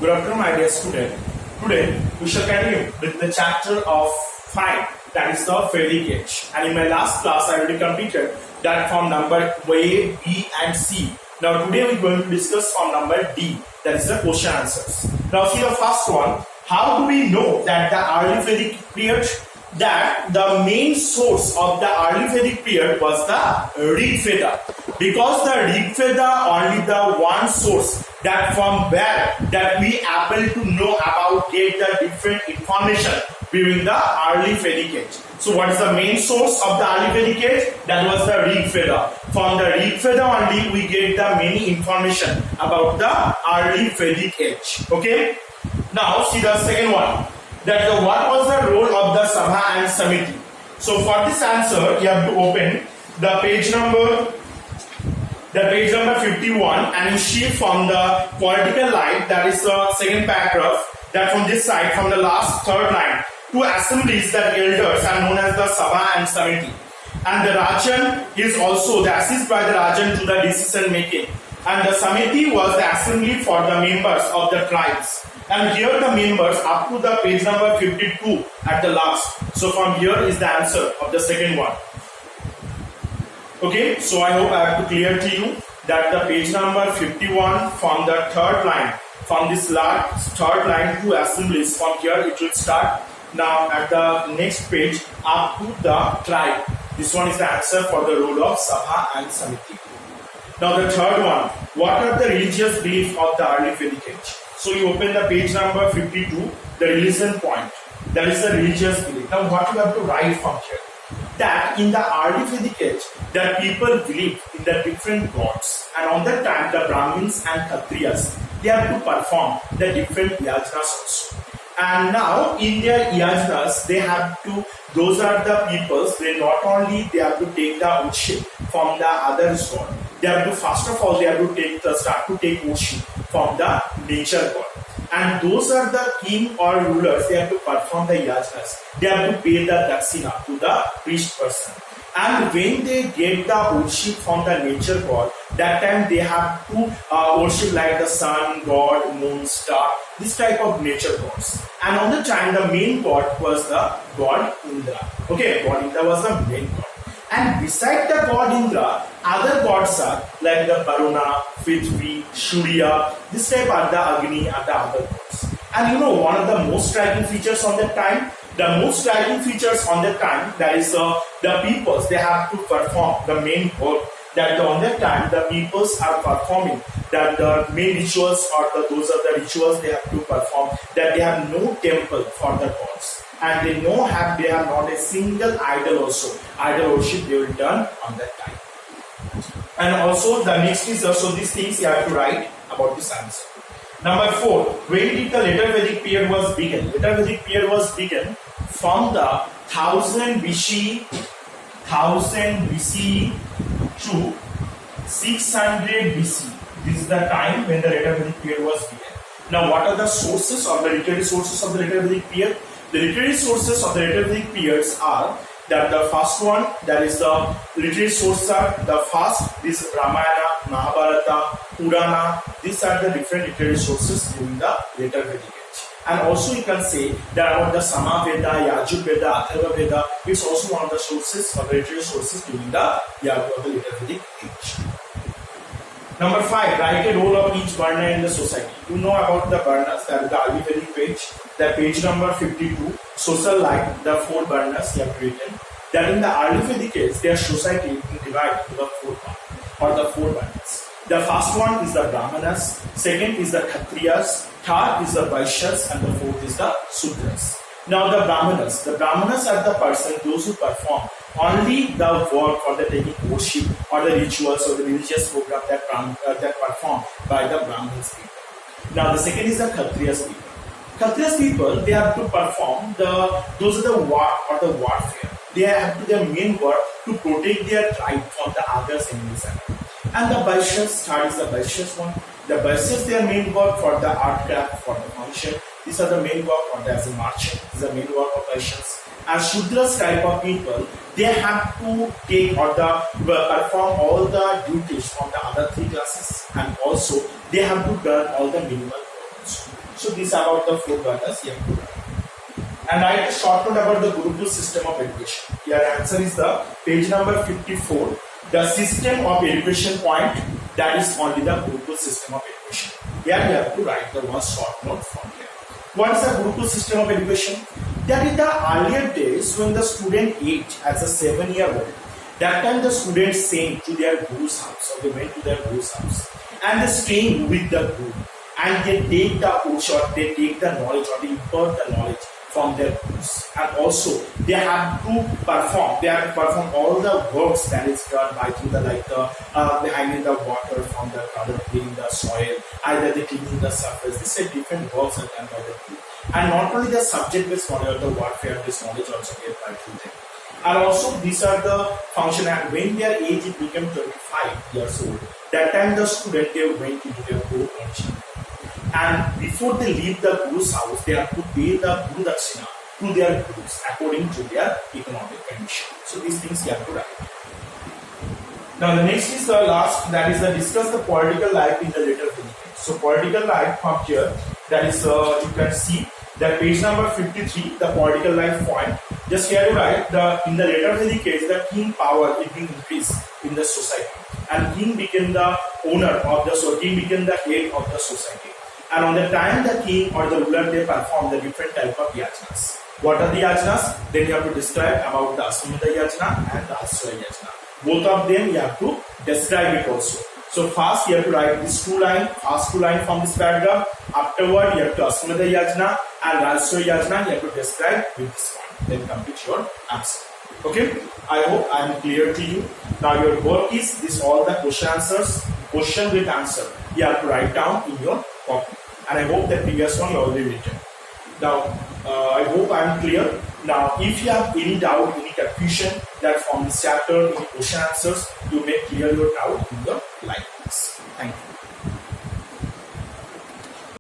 Good afternoon, my dear student. Today we shall continue with the chapter of 5, that is the Vedic age. And in my last class, I already completed that form number A, B, and C. Now today we are going to discuss form number D, that is the question answers. Now see the first one. How do we know that the early Vedic period? That the main source of the early Vedic period was the Rig Veda, because the Rig Veda only the one source that from where that we able to know about get the different information during the early Vedic age. So what is the main source of the early Vedic age? That was the Rig Veda. From the Rig Veda only we get the many information about the early Vedic age. Okay. Now see the second one. That what was the role of the Sabha and Samiti? So for this answer, you have to open the page number 51, and you see from the political line, that is the second paragraph, that from this side, from the last third line, two assemblies that elders are known as the Sabha and Samiti. And the Rajan is also the assist by the Rajan to the decision making. And the Samiti was the assembly for the members of the tribes. And here the members up to the page number 52 at the last. So from here is the answer of the second one. Okay, so I hope I have to clear to you that the page number 51 from the third line, from this last third line, two assemblies, from here it will start. Now at the next page up to the tribe. This one is the answer for the role of Sabha and Samiti. Now the third one, what are the religious beliefs of the early Vedic age? So you open the page number 52, the religion point. That is the religious belief. Now what you have to write from here? That in the early Vedic age, that people believed in the different gods. And on that time, the Brahmins and Kshatriyas, they have to perform the different yajnas also. And now in their yajnas, they have to, those are the peoples, they not only they have to take the worship from the other god. They have to, first of all, they have to start to take worship from the nature god. And those are the king or rulers, they have to perform the yajnas. They have to pay the dakshina to the priest person. And when they get the worship from the nature god, that time they have to worship like the sun, god, moon, star, this type of nature gods. And on the time the main god was the god Indra. Okay, god Indra was the main god. And beside the god Indra, other gods are like the Varuna, Prithvi, Surya, this type are the Agni and the other gods. And you know one of the most striking features on that time, that is the peoples, they have to perform the main work. That on that time the peoples are performing that the main rituals or those are the rituals they have to perform, that they have no temple for the gods. And they have not a single idol also. Idol worship they will done on that time. And also the next is also these things you have to write about this answer. Number 4, when did the later Vedic period was begun? Later Vedic period was begun from the 1000 BC to 600 BC. This is the time when the later Vedic period was begun. Now what are the sources or the literary sources of the later Vedic period? The literary sources of the later Vedic periods are that the first one, that is the literary sources are the first, this Ramayana, Mahabharata, Purana. These are the different literary sources during the later Vedic age. And also you can say that about the Sama Veda, Yajur Veda, Atharva Veda is also one of the sources or the literary sources during the later Vedic age. Number 5, write a role of each Varna in the society. You know about the Varnas, that is the early Vedic page, the page number 52, social life, the 4 Varnas you have written. That in the early Vedic age, their society is divided into the 4 parts or the 4 Varnas. The first one is the Brahmanas, second is the Kshatriyas, third is the Vaishyas, and the fourth is the Sudras. Now the Brahmanas are the person, those who perform only the work or the taking worship or the rituals or the religious program that performed by the Brahmins people. Now the second is the Kshatriyas people. Kshatriyas people, they have to perform those are the war or the warfare. They have to their main work to protect their tribe from the others enemies. And the Vaishyas, third is the Vaishyas one. The Vaishyas, their main work for the art craft, for the function. These are the main work for the as a merchant. This is the main work of Vaishyas. And Shudras type of people, they have to take or perform all the duties from the other 3 classes, and also they have to learn all the minimal works. So this about the 4 gathas you have to write. And write a short note about the Gurukul system of education. Your answer is the page number 54. The system of education point, that is only the Gurukul system of education. Here you have to write the one short note from here. What is the Gurukul system of education? That in the earlier days when the student age as a 7-year-old, that time the students came to their guru's house, or they went to their guru's house, and they staying with the guru, and they take the coach, or they take the knowledge, or they impart the knowledge from their gurus. And also they have to perform all the works that is done by through the hanging the water from the garden, cleaning the soil, either they cleaning the surface. These are different works are done by the guru. And not only the subject-based knowledge, or the warfare-based knowledge also get by through them. And also these are the function, and when their age it became 25 years old, that time the student they went into their own function. And before they leave the guru's house, they have to pay the guru dakshina to their gurus according to their economic condition. So these things you have to write. Now the next is the last, that is the discuss the political life in the later Vedic. So political life from here, that is you can see that page number 53, the political life point. Just here to write in the later Vedic age, the king power it will increase in the society, and king became the owner of the society, king became the head of the society. And on the time the king or the ruler they perform the different type of yajnas. What are the yajnas? Then you have to describe about the Aswamedha yajna and the Aswaya yajna. Both of them you have to describe it also. So first you have to write these first two line from this paragraph. Afterward you have to Aswamedha yajna and Aswaya yajna you have to describe with this one. Then complete your answer. Okay, I hope I am clear to you. Now your work is this, all the question answers, question with answer you have to write down in your copy. And I hope that previous one you already written. Now I hope I am clear. Now if you have any doubt, any confusion that from this chapter, any question answers, you may clear your doubt in the